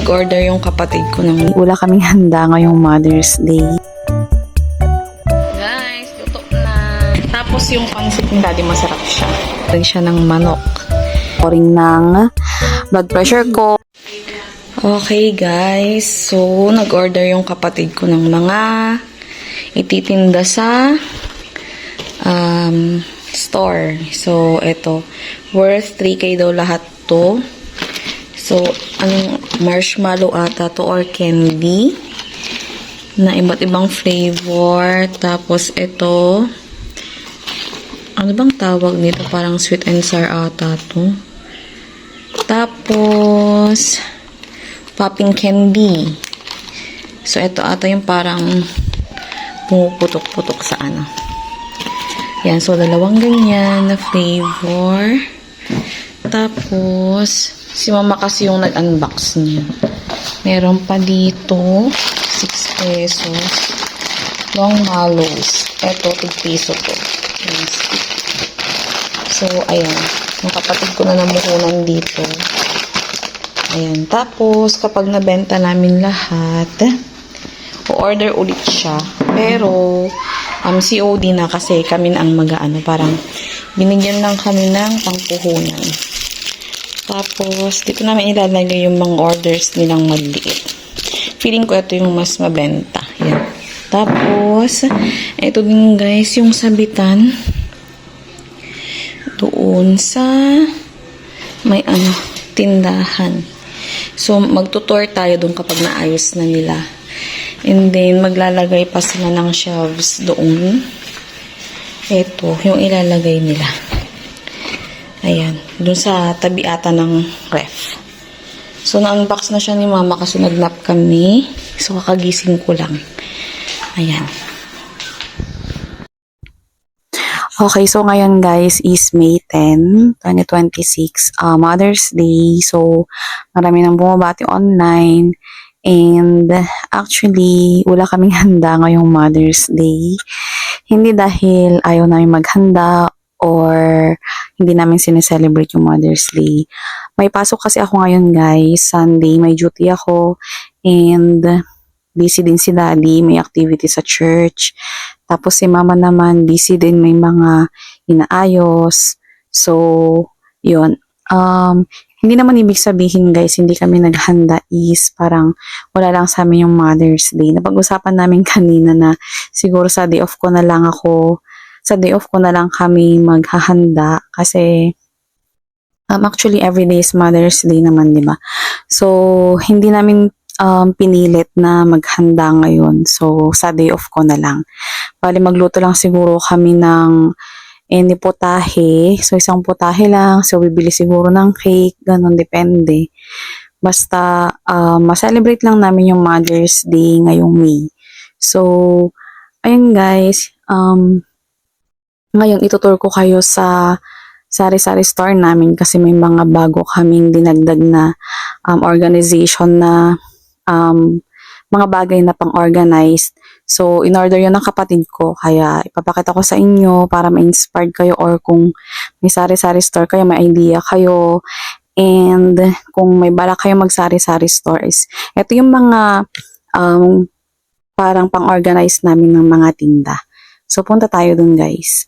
nag-order yung kapatid ko ng... Wala kaming handa ngayong Mother's Day. Guys, tutok na. Tapos yung pancit ni Daddy, masarap siya. Rin siya ng manok. Ring ng blood pressure ko. Okay guys, so nag-order yung kapatid ko ng mga ititinda sa store. So, ito. Worth 3K daw lahat to. So, anong marshmallow ata to or candy na iba't ibang flavor. Tapos, ito. Ano bang tawag nito? Parang sweet and sour ata to. Tapos, popping candy. So, ito ata yung parang pumuputok-putok sa ano. Yan. So, dalawang ganyan na flavor. Tapos, si mama kasi yung nag-unbox niya. Meron pa dito, 6 pesos. Long mallows. Ito, 2 piso to. Yes. So, ayan. Yung kapatid ko na namuhunan dito. Ayan. Tapos, kapag nabenta namin lahat, o-order ulit siya. Pero, COD na kasi kami na ang mag-ano. Parang, binigyan lang kami ng pangpuhunan. Tapos, dito namin ilalagay yung mga orders nilang maliit. Feeling ko ito yung mas mabenta. Yan. Tapos, ito din guys, yung sabitan. Doon sa may tindahan. So, magtutour tayo doon kapag naayos na nila. And then, maglalagay pa sila ng shelves doon. Ito, yung ilalagay nila. Ayan. Doon sa tabi ata ng ref. So, na-unbox na siya ni mama kasi nag-nap kami. So, kakagising ko lang. Ayan. Okay, so ngayon guys is May 10, 2026, Mother's Day. So, marami nang bumabati online. And actually, wala kaming handa ngayong Mother's Day. Hindi dahil ayaw namin maghanda or hindi namin sineselebrate yung Mother's Day. May pasok kasi ako ngayon guys. Sunday, may duty ako. And busy din si Daddy, may activity sa church. Tapos si Mama naman, busy din, may mga inaayos. So, yun. Hindi naman ibig sabihin guys, hindi kami naghanda is parang wala lang sa amin yung Mother's Day. Napag-usapan namin kanina na siguro sa day off ko na lang kami maghahanda kasi actually everyday is Mother's Day naman, di ba? So, hindi namin pinilit na maghanda ngayon. So, sa day off ko na lang. Bali, magluto lang siguro kami ng any putahe. So, isang putahe lang. So, bibili siguro ng cake. Ganon, depende. Basta, ma-celebrate lang namin yung Mother's Day ngayong May. So, ayun guys. Ngayon, itutur ko kayo sa sari-sari store namin kasi may mga bago kaming dinagdag na organization na mga bagay na pang-organized. So, in-order yun ng kapatid ko. Kaya, ipapakita ko sa inyo para ma-inspired kayo or kung may sari-sari store kayo, may idea kayo. And, kung may balak kayo mag-sari-sari stores. Ito yung mga parang pang-organize namin ng mga tinda. So, punta tayo dun guys.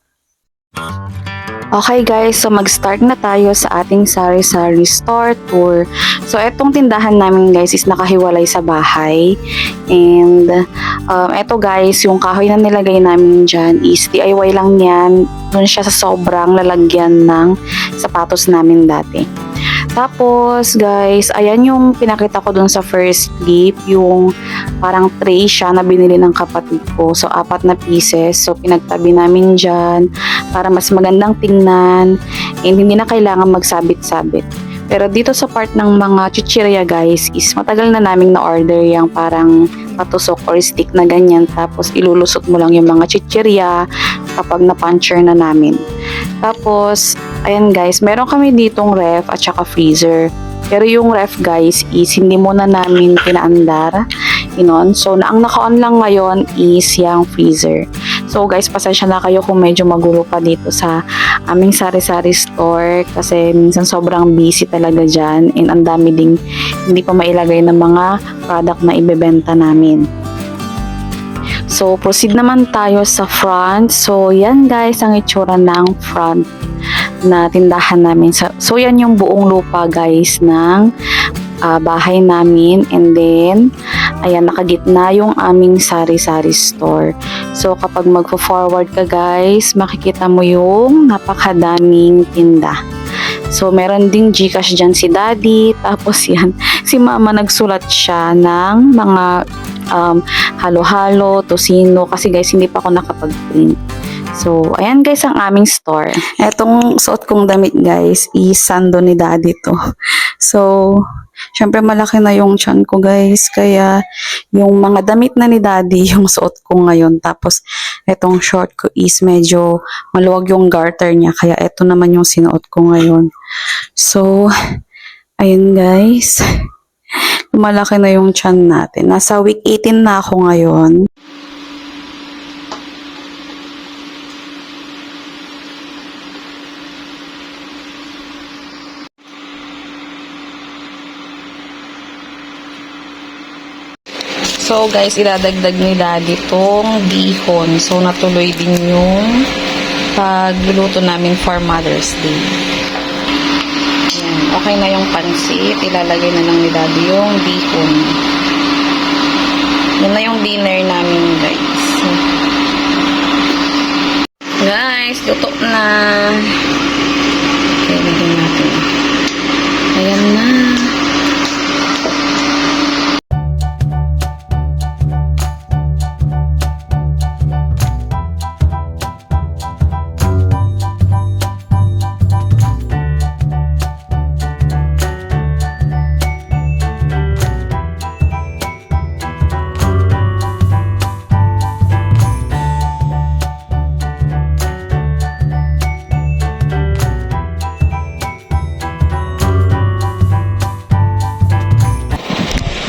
Okay guys, so mag-start na tayo sa ating sari-sari store tour. So etong tindahan namin guys is nakahiwalay sa bahay. And eto guys, yung kahoy na nilagay namin dyan is DIY lang yan. Doon siya sa sobrang lalagyan ng sapatos namin dati. Tapos guys, ayan yung pinakita ko dun sa first clip, yung parang tray siya na binili ng kapatid ko. So 4 na pieces. So pinagtabi namin dyan para mas magandang tingnan and hindi na kailangan magsabit-sabit. Pero dito sa part ng mga chichirya guys is matagal na naming na-order yung parang patusok or stick na ganyan. Tapos ilulusot mo lang yung mga chichirya kapag na-puncture na namin. Tapos, ayan guys, meron kami ditong ref at saka freezer. Pero yung ref guys is hindi muna namin pinaandar. Yun. So, ang naka-on lang ngayon is yung freezer. So guys, pasensya na kayo kung medyo magulo pa dito sa aming sari-sari store kasi minsan sobrang busy talaga dyan and ang dami ding hindi pa mailagay ng mga product na ibebenta namin. So, proceed naman tayo sa front. So, yan guys, ang itsura ng front na tindahan namin. So, yan yung buong lupa guys ng bahay namin. And then, ayan, nakagitna yung aming sari-sari store. So, kapag magpo-forward ka guys, makikita mo yung napakadaming tinda. So, meron ding Gcash dyan si Daddy. Tapos yan, si Mama nagsulat siya ng mga halo-halo, tosino. Kasi guys, hindi pa ako nakapag-print. So, ayan guys ang aming store. Etong suot kong damit guys, is sando ni Daddy to. So, syempre malaki na yung tiyan ko guys. Kaya, yung mga damit na ni Daddy, yung suot ko ngayon. Tapos, etong short ko is medyo maluwag yung garter niya. Kaya, eto naman yung sinuot ko ngayon. So, ayun guys. Malaki na yung tiyan natin. Nasa week 18 na ako ngayon. So guys, idadagdag ni Daddy tong bihon. So natuloy din yung pagluluto namin for Mother's Day. Ayan, okay na yung pansit. Ilalagay na lang ni Daddy yung bihon. Yan na yung dinner namin guys. Guys, luto na. Okay, lagyan natin. Ayan na.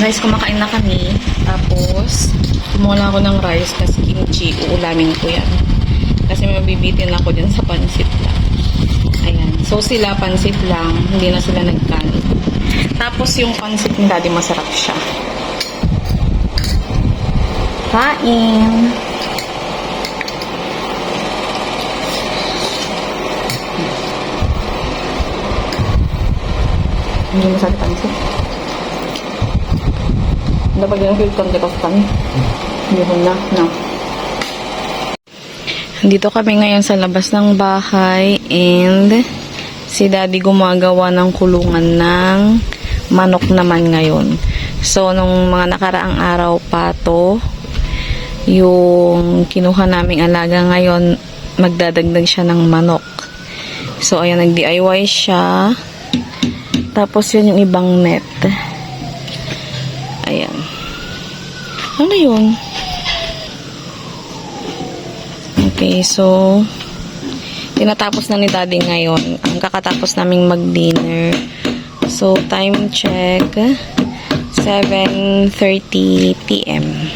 Guys, kumakain na kami. Tapos, kumuha lang ako ng rice kasi kimchi. Uulamin ko yan. Kasi mabibitin ako dyan sa pansit lang. Ayan. So, sila pansit lang. Hindi na sila nagkanin. Tapos, yung pansit ni Daddy masarap siya. Kain! Hindi masarap pansit. Dapat yung filter de kaftan. Hindi ko na. No. Dito kami ngayon sa labas ng bahay and si Daddy gumagawa ng kulungan ng manok naman ngayon. So, nung mga nakaraang araw pa to, yung kinuha naming alaga ngayon, magdadagdag siya ng manok. So, ayan, nag-DIY siya. Tapos, yun yung ibang net. Ayan. Ano yun? Okay, so tinatapos na ni Daddy ngayon. Ang kakatapos naming mag-dinner. So, time check 7:30 PM.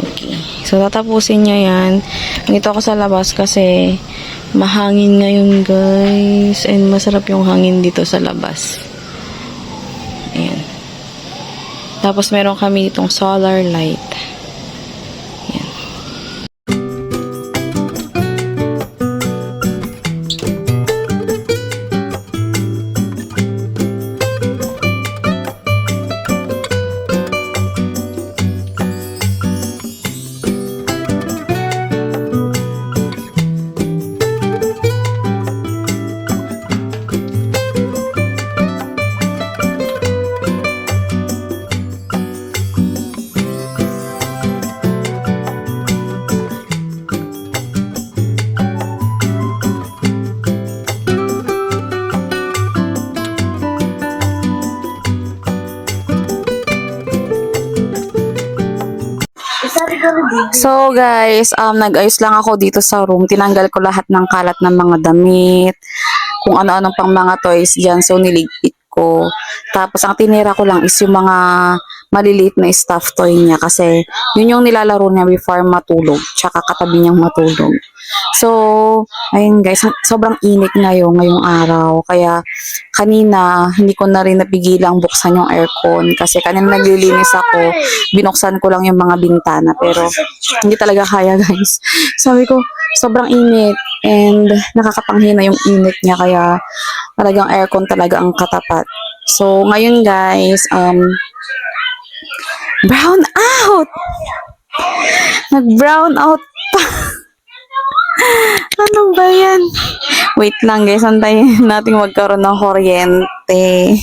Okay. So, tatapusin niya yan. Nandito ako sa labas kasi mahangin ngayon, guys. And masarap yung hangin dito sa labas. Ayan. Tapos, meron kami itong solar light. Ayan. So guys, nag-ayos lang ako dito sa room. Tinanggal ko lahat ng kalat ng mga damit, kung ano-anong pang mga toys dyan. So niligpit ko. Tapos ang tinira ko lang is yung mga maliliit na stuffed toy niya kasi yun yung nilalaro niya before matulog, tsaka katabi niyang matulog. So, ayun guys, sobrang init ngayong araw. Kaya kanina, hindi ko na rin napigilang buksan yung aircon kasi kanina naglilinis ako, binuksan ko lang yung mga bintana pero hindi talaga kaya guys. Sabi ko, sobrang init and nakakapanghina yung init niya kaya talagang aircon talaga ang katapat. So, ngayon guys, brown out! Nag-brown out pa. Ano ba yan? Wait lang guys, antayin natin magkaroon ng kuryente.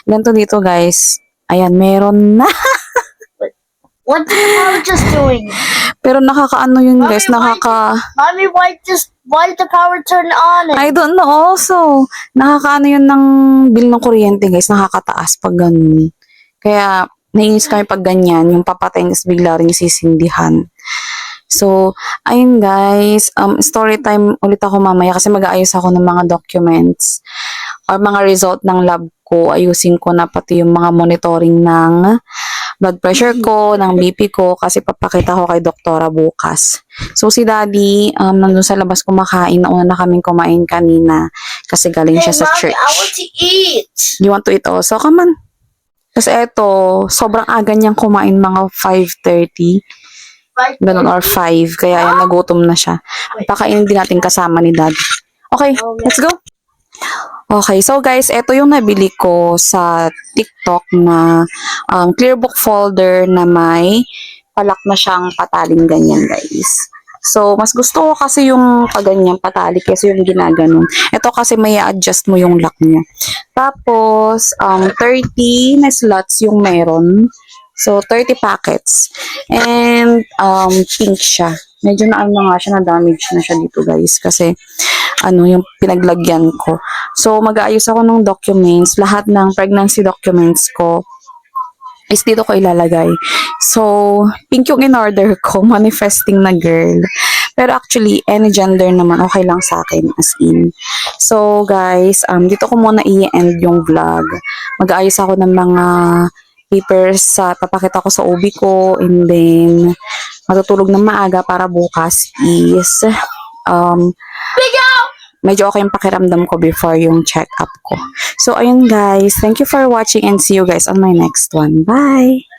Ganito dito guys. Ayan, meron na. What the power just doing? Pero nakakaano yun guys, Mommy, why the power turn on? I don't know also. Nakakaano yun ng bill ng kuryente guys, nakakataas pag ganun. Kaya, nainis kami pag ganyan, yung papatay nas bigla rin sisindihan. So, ayun guys, story time ulit ako mamaya kasi mag-aayos ako ng mga documents or mga result ng lab ko. Ayusin ko na pati yung mga monitoring ng blood pressure ko, ng BP ko kasi papakita ko kay doktora bukas. So, si daddy, nandun sa labas kumakain. Nauna na kaming kumain kanina kasi galing siya sa church. I want to eat. You want to eat also? Come on. Kasi eto, sobrang aga niyang kumain, mga 5:30. Ganun, or 5. Kaya yan, nagutom na siya. Pakainin din natin kasama ni daddy. Okay, let's go. Okay, so guys, ito yung nabili ko sa TikTok na clearbook folder na may palak na siyang pataling ganyan guys. So, mas gusto ko kasi yung paganyang patali kasi yung ginaganon. Ito kasi may adjust mo yung lock niya. Tapos, 30 na slots yung meron. So, 30 packets. And, pink siya. Medyo na nga siya, na-damage na siya dito guys. Kasi, yung pinaglagyan ko. So, mag-aayos ako ng documents. Lahat ng pregnancy documents ko is dito ko ilalagay. So, pink yung in-order ko. Manifesting na girl. Pero actually, any gender naman, okay lang sa akin, as in. So, guys, dito ko muna i-end yung vlog. Mag-aayos ako ng mga papers sa papakita ko sa OB ko, and then matutulog ng maaga para bukas is medyo okay yung pakiramdam ko before yung check-up ko. So, ayun guys, thank you for watching and see you guys on my next one. Bye!